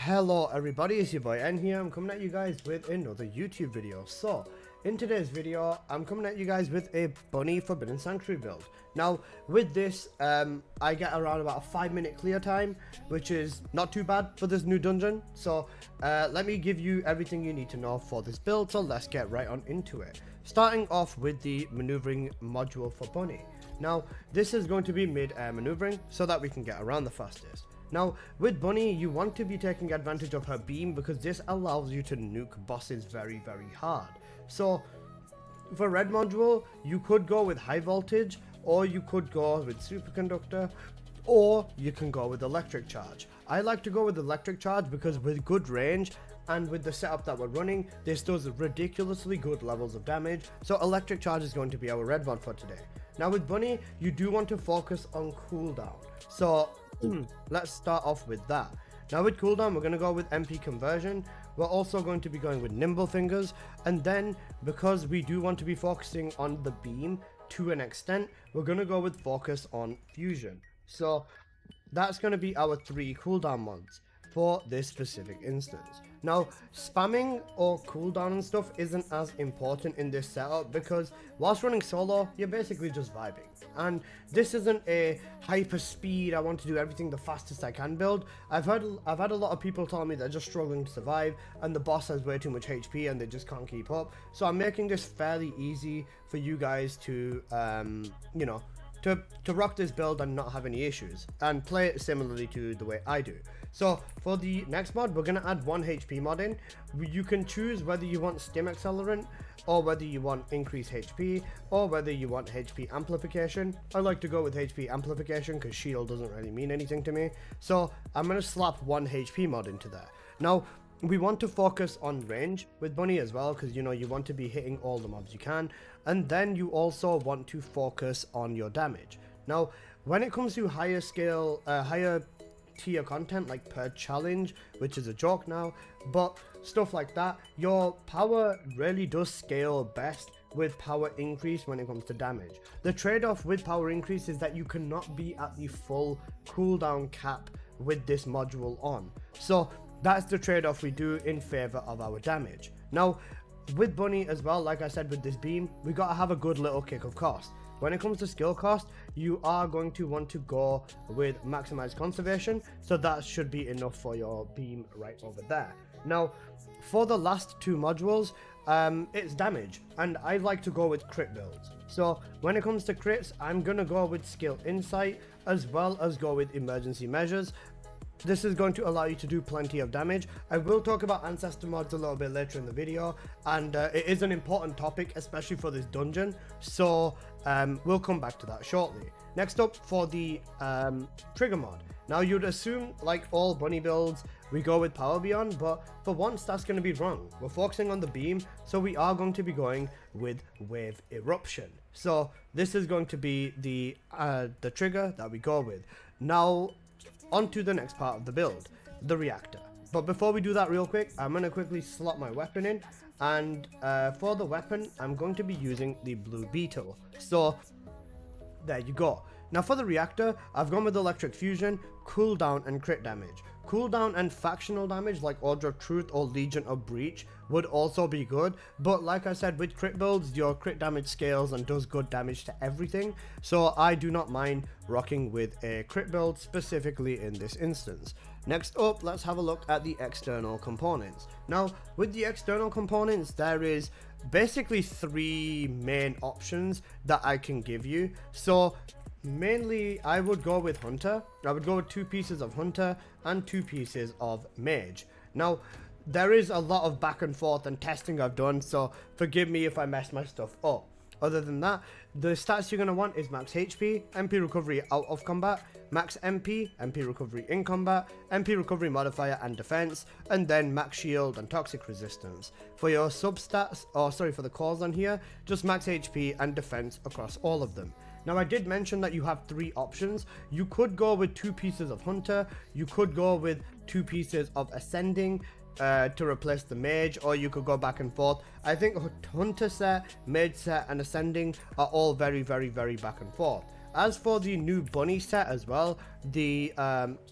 Hello everybody, it's your boy N here. I'm coming at you guys with another YouTube video. So, in today's video, I'm coming at you guys with a Bunny Forbidden Sanctuary build. Now, with this, I get around about a 5-minute clear time, which is not too bad for this new dungeon. So, let me give you everything you need to know for this build, so let's get right on into it. Starting off with the maneuvering module for Bunny. Now, this is going to be mid-air maneuvering, so that we can get around the fastest. Now, with Bunny, you want to be taking advantage of her beam because this allows you to nuke bosses very hard. So, for red module, you could go with high voltage, or you could go with superconductor, or you can go with electric charge. I like to go with electric charge because with good range, and with the setup that we're running, this does ridiculously good levels of damage, so electric charge is going to be our red mod for today. Now with Bunny, you do want to focus on cooldown, so let's start off with that. Now with cooldown, we're going to go with MP conversion. We're also going to be going with nimble fingers, and then because we do want to be focusing on the beam to an extent, we're going to go with focus on fusion. So that's going to be our 3 cooldown mods for this specific instance. Now, spamming or cooldown and stuff isn't as important in this setup because whilst running solo, you're basically just vibing. And this isn't a hyper speed, I want to do everything the fastest I can build. I've had a lot of people tell me they're just struggling to survive and the boss has way too much HP and they just can't keep up. So I'm making this fairly easy for you guys to, to rock this build and not have any issues and play it similarly to the way I do. So for the next mod, we're going to add 1 HP mod in. You can choose whether you want stim accelerant or whether you want increased HP or whether you want HP amplification. I like to go with HP amplification because shield doesn't really mean anything to me. So I'm going to slap 1 HP mod into there. Now, we want to focus on range with Bunny as well because you want to be hitting all the mobs you can, and then you also want to focus on your damage. Now when it comes to higher scale, higher tier content like per challenge, which is a joke now, but stuff like that, your power really does scale best with power increase when it comes to damage. The trade-off with power increase is that you cannot be at the full cooldown cap with this module on, so that's the trade-off we do in favor of our damage. Now with Bunny as well, like I said with this beam, we gotta have a good little kick of cost. When it comes to skill cost, you are going to want to go with maximized conservation, so that should be enough for your beam right over there. Now for the last 2 modules, it's damage, and I like to go with crit builds. So when it comes to crits, I'm gonna go with skill insight as well as go with emergency measures. This is going to allow you to do plenty of damage. I will talk about ancestor mods a little bit later in the video, and it is an important topic, especially for this dungeon, so we'll come back to that shortly. Next up, for the trigger mod. Now you'd assume, like all Bunny builds, we go with power beyond, but for once that's going to be wrong. We're focusing on the beam, so we are going to be going with wave eruption. So this is going to be the trigger that we go with. Now on to the next part of the build, the reactor. But before we do that real quick, I'm going to quickly slot my weapon in, and for the weapon I'm going to be using the blue beetle. So there you go. Now for the reactor, I've gone with electric fusion, cooldown and crit damage. Cooldown and factional damage like Order of Truth or Legion of Breach would also be good, but like I said, with crit builds, your crit damage scales and does good damage to everything, so I do not mind rocking with a crit build specifically in this instance. Next up, let's have a look at the external components. Now with the external components, there is basically 3 main options that I can give you. So mainly I would go with Hunter. I would go with 2 pieces of Hunter and 2 pieces of Mage. Now there is a lot of back and forth and testing I've done, so forgive me if I mess my stuff up. Other than that, the stats you're going to want is max HP, MP recovery out of combat, max MP, MP recovery in combat, MP recovery modifier and defense, and then max shield and toxic resistance. For your substats, for the cores on here, just max HP and defense across all of them. Now I did mention that you have 3 options. You could go with 2 pieces of Hunter, you could go with 2 pieces of Ascending to replace the Mage, or you could go back and forth. I think Hunter set, Mage set and Ascending are all very back and forth. as for the new bunny set as well, the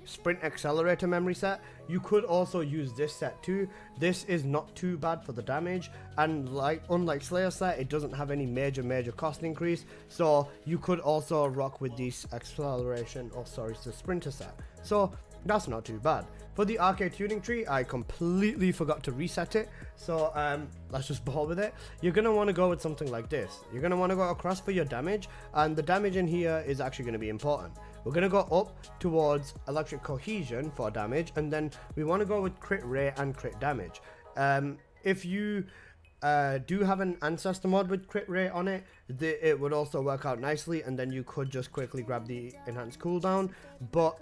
sprint accelerator memory set, you could also use this set too. This is not too bad for the damage, and unlike Slayer set, it doesn't have any major cost increase, so you could also rock with this acceleration, or sorry, the sprinter set, so that's not too bad. For the arcade tuning tree, I completely forgot to reset it, so let's just ball with it. You're going to want to go with something like this. You're going to want to go across for your damage, and the damage in here is actually going to be important. We're going to go up towards electric cohesion for damage, and then we want to go with crit rate and crit damage. If you do have an Ancestor mod with crit rate on it, it would also work out nicely, and then you could just quickly grab the enhanced cooldown. But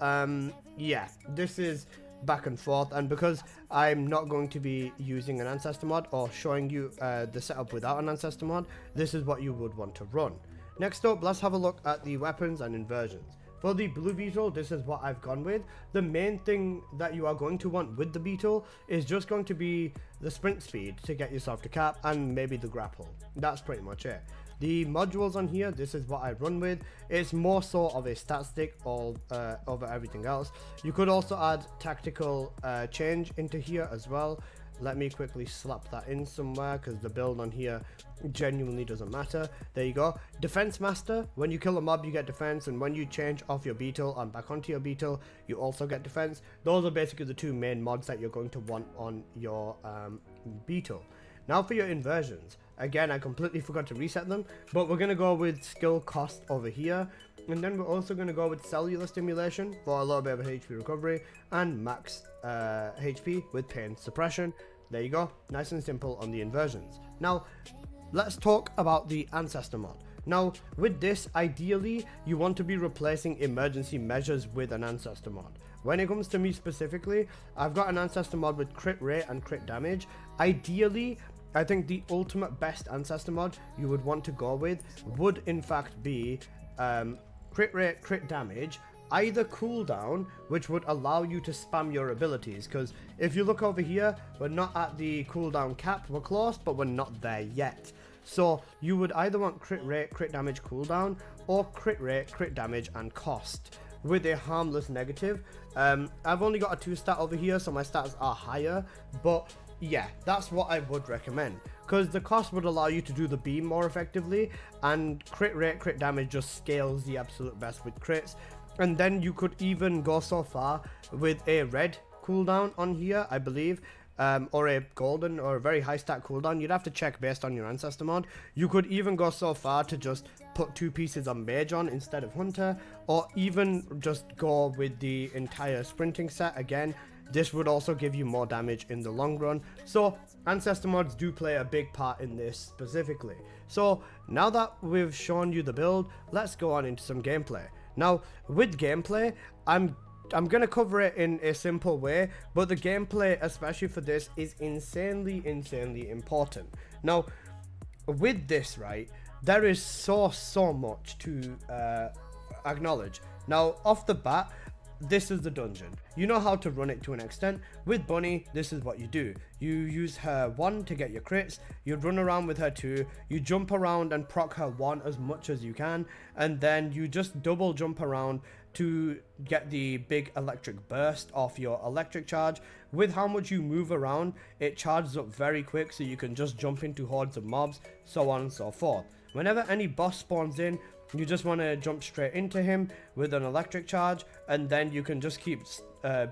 yeah, this is back and forth, and because I'm not going to be using an Ancestor mod or showing you the setup without an Ancestor mod, this is what you would want to run. Next up, let's have a look at the weapons and inversions. For the blue beetle, this is what I've gone with. The main thing that you are going to want with the beetle is just going to be the sprint speed to get yourself to cap, and maybe the grapple. That's pretty much it. The modules on here, this is what I run with. It's more so of a stat stick all over everything else. You could also add tactical change into here as well. Let me quickly slap that in somewhere, because the build on here genuinely doesn't matter. There you go. Defense master, when you kill a mob you get defense, and when you change off your beetle and back onto your beetle you also get defense. Those are basically the two main mods that you're going to want on your beetle. Now for your inversions, again I completely forgot to reset them, but we're going to go with skill cost over here, and then we're also going to go with cellular stimulation for a little bit of HP recovery, and max HP with pain suppression. There you go, nice and simple on the inversions. Now let's talk about the Ancestor mod. Now with this, ideally you want to be replacing emergency measures with an Ancestor mod. When it comes to me specifically, I've got an Ancestor mod with crit rate and crit damage. Ideally, I think the ultimate best Ancestor mod you would want to go with would in fact be crit rate, crit damage, either cooldown, which would allow you to spam your abilities, because if you look over here, we're not at the cooldown cap. We're close, but we're not there yet. So you would either want crit rate, crit damage cooldown, or crit rate, crit damage and cost with a harmless negative. I've only got a 2-stat over here, so my stats are higher, but yeah, that's what I would recommend, because the cost would allow you to do the beam more effectively, and crit rate, crit damage just scales the absolute best with crits. And then you could even go so far with a red cooldown on here, I believe, or a golden or a very high stat cooldown. You'd have to check based on your Ancestor mod. You could even go so far to just put 2 pieces of mage on instead of hunter, or even just go with the entire sprinting set again. This would also give you more damage in the long run. So Ancestor mods do play a big part in this specifically. So now that we've shown you the build, let's go on into some gameplay. Now with gameplay, I'm gonna cover it in a simple way, but the gameplay, especially for this, is insanely important. Now with this, right, there is so much to acknowledge. Now off the bat, this is the dungeon. You know how to run it to an extent. With Bunny, this is what you do. You use her 1 to get your crits, you run around with her 2, you jump around and proc her 1 as much as you can, and then you just double jump around to get the big electric burst off your electric charge. With how much you move around, it charges up very quick, so you can just jump into hordes of mobs, so on and so forth. Whenever any boss spawns in, you just want to jump straight into him with an electric charge, and then you can just keep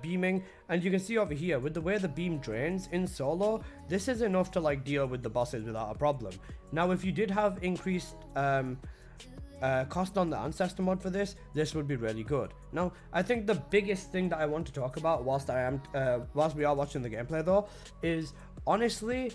beaming. And you can see over here, with the way the beam drains in solo, this is enough to like deal with the bosses without a problem. Now if you did have increased cost on the Ancestor mod for this would be really good. Now I think the biggest thing that I want to talk about whilst we are watching the gameplay though is honestly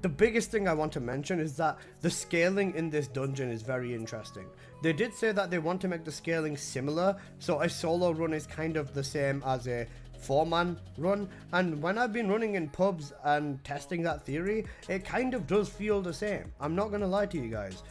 the biggest thing I want to mention is that the scaling in this dungeon is very interesting. They did say that they want to make the scaling similar, so a solo run is kind of the same as a 4-man run, and when I've been running in pubs and testing that theory, it kind of does feel the same. I'm not gonna lie to you guys.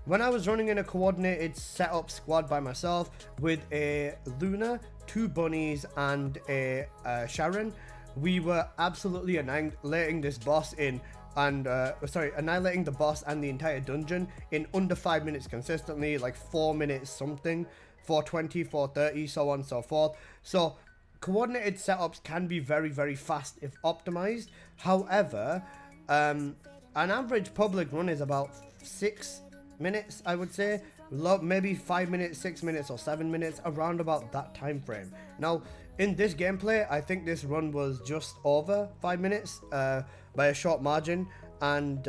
When I was running in a coordinated setup squad by myself with a Luna, 2 bunnies and a Sharon, we were absolutely annihilating this boss in and annihilating the boss and the entire dungeon in under 5 minutes consistently, like 4 minutes something, 420, 430, so on and so forth. So coordinated setups can be very, very fast if optimized. However, an average public run is about 6 minutes, I would say. Maybe 5 minutes, 6 minutes, or 7 minutes, around about that time frame. Now, in this gameplay, I think this run was just over 5 minutes by a short margin. And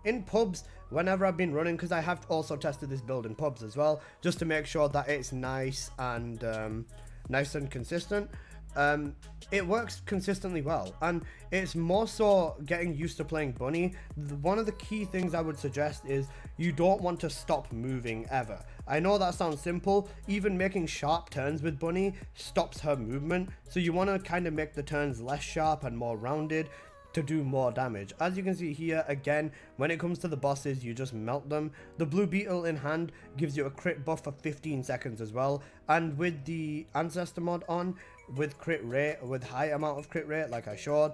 in pubs, whenever I've been running, because I have also tested this build in pubs as well, just to make sure that it's nice and consistent. It works consistently well, and it's more so getting used to playing bunny. One of the key things I would suggest is you don't want to stop moving ever. I know that sounds simple. Even making sharp turns with bunny stops her movement, so you want to kind of make the turns less sharp and more rounded to do more damage. As you can see here, again, when it comes to the bosses, you just melt them. The blue beetle in hand gives you a crit buff for 15 seconds as well, and with the Ancestor mod on, with crit rate, with high amount of crit rate like I showed,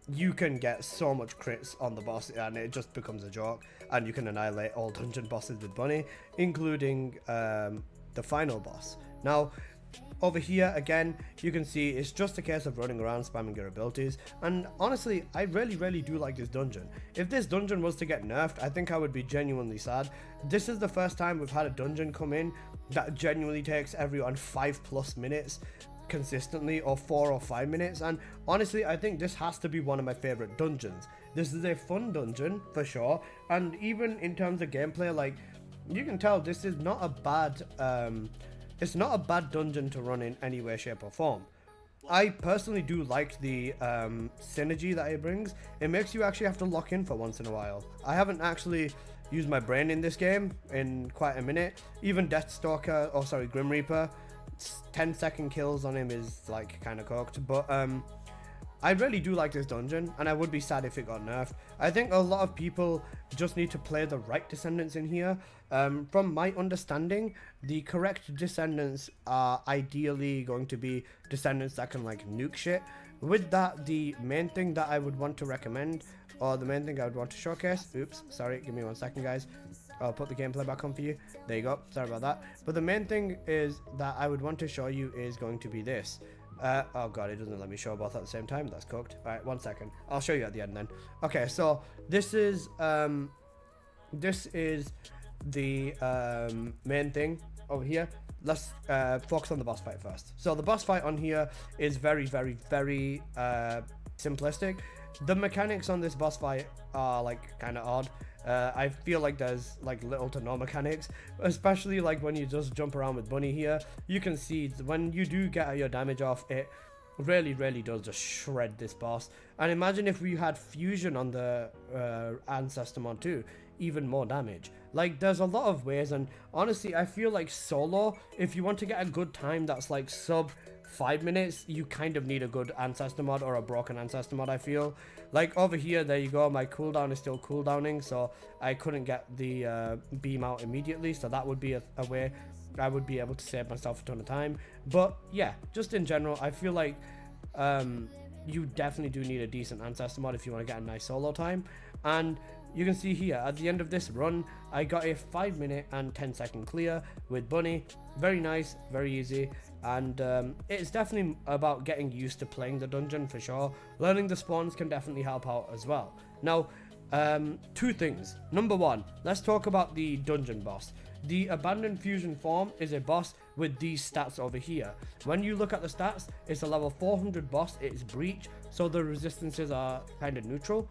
you can get so much crits on the boss and it just becomes a joke, and you can annihilate all dungeon bosses with bunny, including the final boss. Now over here again, you can see it's just a case of running around spamming your abilities, and honestly I really do like this dungeon. If this dungeon was to get nerfed, I think I would be genuinely sad. This is the first time we've had a dungeon come in that genuinely takes everyone 5+ minutes consistently, or 4 or 5 minutes, and honestly I think this has to be one of my favorite dungeons. This is a fun dungeon for sure, and even in terms of gameplay, like you can tell this is not a bad it's not a bad dungeon to run in any way, shape or form. I personally do like the synergy that it brings. It makes you actually have to lock in for once in a while. I haven't actually used my brain in this game in quite a minute. Even Grim Reaper, 10-second kills on him is like kind of cooked, but I really do like this dungeon, and I would be sad if it got nerfed. I think a lot of people just need to play the right Descendants in here. From my understanding, the correct Descendants are ideally going to be Descendants that can like nuke shit. With that, the main thing that I would want to recommend, or the main thing I would want to showcase, oops, sorry, give me 1 second guys. I'll put the gameplay back on for you. There you go, sorry about that. But the main thing is that I would want to show you is going to be this. Oh god, it doesn't let me show both at the same time. That's cooked. Alright, 1 second. I'll show you at the end then. Okay, so this is the main thing over here. Let's focus on the boss fight first. So the boss fight on here is very simplistic. The mechanics on this boss fight are like kind of odd. I feel like there's like little to no mechanics, especially like when you just jump around with bunny here. You can see when you do get your damage off, it really does just shred this boss. And imagine if we had fusion on the Ancestor mod too, even more damage. Like there's a lot of ways, and honestly I feel like solo, if you want to get a good time that's like sub 5 minutes, you kind of need a good Ancestor mod or a broken Ancestor mod. I feel like over here, there you go, my cooldown is still cooldowning, so I couldn't get the beam out immediately, so that would be a way I would be able to save myself a ton of time. But yeah, just in general, I feel like you definitely do need a decent Ancestor mod if you want to get a nice solo time. And you can see here at the end of this run, I got a 5 minute and 10-second clear with bunny. Very nice, very easy, and it's definitely about getting used to playing the dungeon for sure. Learning the spawns can definitely help out as well. Now, 2 things. Number 1, let's talk about the dungeon boss. The Abandoned Fusion Form is a boss with these stats over here. When you look at the stats, it's a level 400 boss, it's breach, so the resistances are kind of neutral.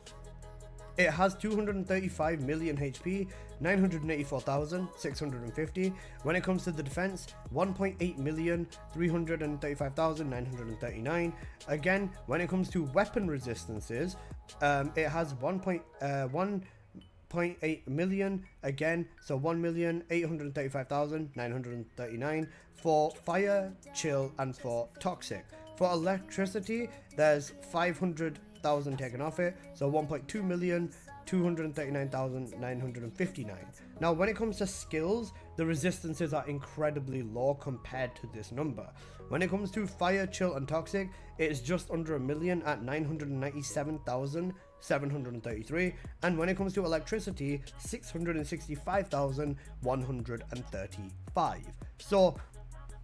It has 235 million HP, 984,650. When it comes to the defense, 1.8 million, 335,939. Again, when it comes to weapon resistances, it has 1.8 million again, so 1,835,939 for fire, chill, and for toxic. For electricity, there's 500,000 taken off it, so 1.2 million, 239,959. Now when it comes to skills, the resistances are incredibly low compared to this number. When it comes to fire, chill, and toxic, it is just under a million at 997,000 733, and when it comes to electricity, 665,135. So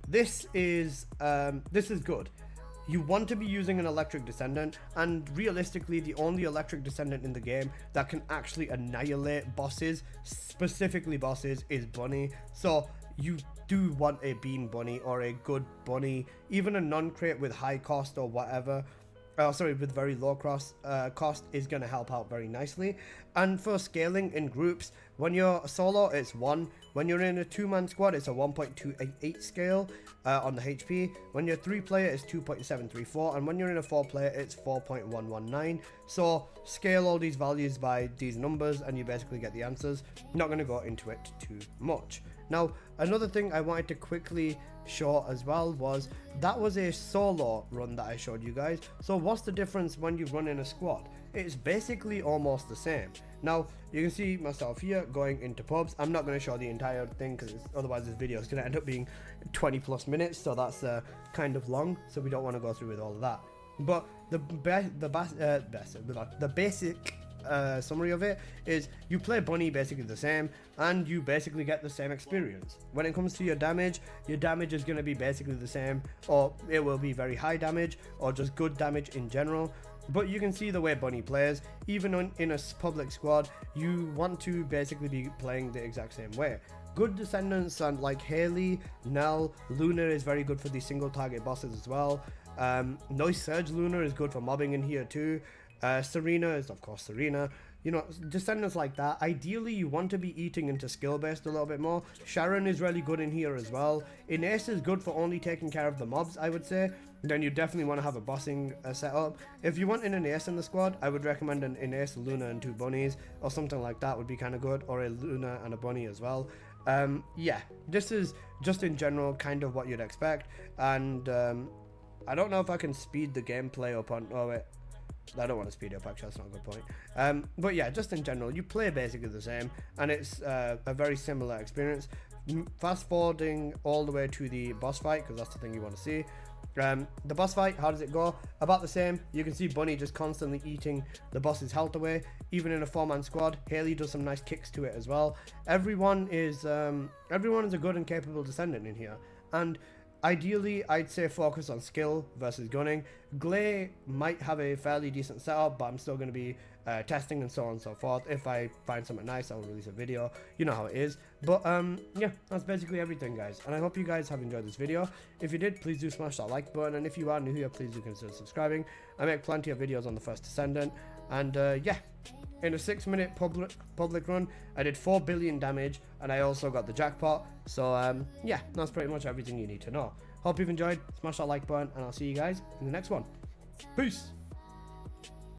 this is good. You want to be using an electric Descendant, and realistically the only electric Descendant in the game that can actually annihilate bosses, specifically bosses, is Bunny. So you do want a beam bunny or a good bunny, even a non-crate with high cost or whatever. With very low cost is going to help out very nicely. And for scaling in groups, when you're solo, it's 1. When you're in a 2-man squad, it's a 1.288 scale on the HP. When you're 3-player, it's 2.734. And when you're in a 4-player, it's 4.119. So scale all these values by these numbers and you basically get the answers. Not going to go into it too much. Now, another thing I wanted to quickly show as well was that was a solo run that I showed you guys. So what's the difference when you run in a squad? It's basically almost the same. Now you can see myself here going into pubs. I'm not going to show the entire thing because otherwise this video is going to end up being 20 plus minutes, so that's kind of long, so we don't want to go through with all of that. But the basic summary of it is you play Bunny basically the same, and you basically get the same experience. When it comes to your damage is going to be basically the same, or it will be very high damage or just good damage in general. But you can see the way Bunny plays, even in a public squad, you want to basically be playing the exact same way. Good Descendants and like Haley, Nell, Luna is very good for these single target bosses as well. Noise Surge Luna is good for mobbing in here too. Serena is of course Serena. You know, Descendants like that. Ideally you want to be eating into skill based a little bit more. Sharon is really good in here as well. Inace is good for only taking care of the mobs, I would say. Then you definitely want to have a bossing setup. If you want an Inace in the squad, I would recommend an Inace, Luna and 2 bunnies or something like that would be kind of good, or a Luna and a bunny as well. Yeah, this is just in general kind of what you'd expect. And I don't know if I can speed the gameplay up on... Oh wait, I don't want to speed it up, actually, that's not a good point. But yeah, just in general, you play basically the same, and it's a very similar experience. Fast forwarding all the way to the boss fight, because that's the thing you want to see. The boss fight, how does it go? About the same. You can see Bunny just constantly eating the boss's health away. Even in a 4-man squad, Haley does some nice kicks to it as well. Everyone is a good and capable Descendant in here, and ideally, I'd say focus on skill versus gunning. Glay might have a fairly decent setup, but I'm still going to be testing and so on and so forth. If I find something nice, I'll release a video. You know how it is. But yeah, that's basically everything, guys. And I hope you guys have enjoyed this video. If you did, please do smash that like button. And if you are new here, please do consider subscribing. I make plenty of videos on the first Descendant. And yeah, in a 6-minute public run, I did 4 billion damage, and I also got the jackpot. So yeah, that's pretty much everything you need to know. Hope you've enjoyed. Smash that like button, and I'll see you guys in the next one. Peace.